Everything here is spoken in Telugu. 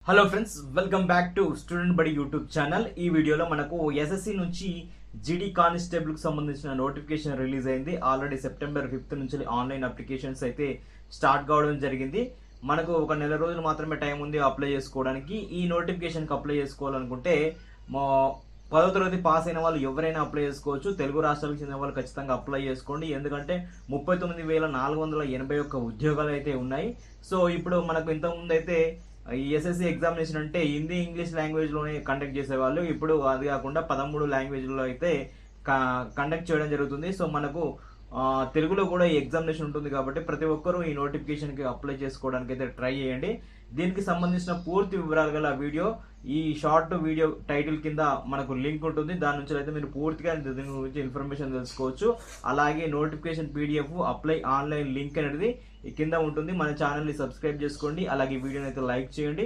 Hello friends, welcome back to student బడి యూట్యూబ్ ఛానల్. ఈ వీడియోలో మనకు ఎస్ఎస్సి నుంచి జీడీ కానిస్టేబుల్ కి సంబంధించిన నోటిఫికేషన్ రిలీజ్ అయింది. ఆల్రెడీ సెప్టెంబర్ 5 నుంచి ఆన్లైన్ అప్లికేషన్స్ అయితే స్టార్ట్ కావడం జరిగింది. మనకు ఒక నెల రోజులు మాత్రమే టైం ఉంది అప్లై చేసుకోవడానికి. ఈ నోటిఫికేషన్కి అప్లై చేసుకోవాలనుకుంటే 10వ తరగతి పాస్ అయిన వాళ్ళు ఎవరైనా అప్లై చేసుకోవచ్చు. తెలుగు రాష్ట్రాలకు చెందిన వాళ్ళు ఖచ్చితంగా అప్లై చేసుకోండి. ఎందుకంటే 39,481 ఉద్యోగాలు అయితే ఉన్నాయి. సో ఇప్పుడు మనకు ఇంతకుముందు అయితే ఈ ఎస్ఎస్సి ఎగ్జామినేషన్ అంటే హిందీ, ఇంగ్లీష్ లాంగ్వేజ్లోనే కండక్ట్ చేసేవాళ్ళు. ఇప్పుడు అది కాకుండా 13 లాంగ్వేజ్లో అయితే కండక్ట్ చేయడం జరుగుతుంది. సో మనకు తెలుగులో కూడా ఈ ఎగ్జామినేషన్ ఉంటుంది కాబట్టి ప్రతి ఒక్కరూ ఈ నోటిఫికేషన్కి అప్లై చేసుకోవడానికి అయితే ట్రై చేయండి. దీనికి సంబంధించిన పూర్తి వివరాలు గల వీడియో ఈ షార్ట్ వీడియో టైటిల్ కింద మనకు లింక్ ఉంటుంది. దాని నుంచి అయితే మీరు పూర్తిగా దీని గురించి ఇన్ఫర్మేషన్ తెలుసుకోవచ్చు. అలాగే notification PDF apply online link అనేది కింద ఉంటుంది. మన ఛానల్ని సబ్స్క్రైబ్ చేసుకోండి. అలాగే వీడియోని అయితే లైక్ చేయండి.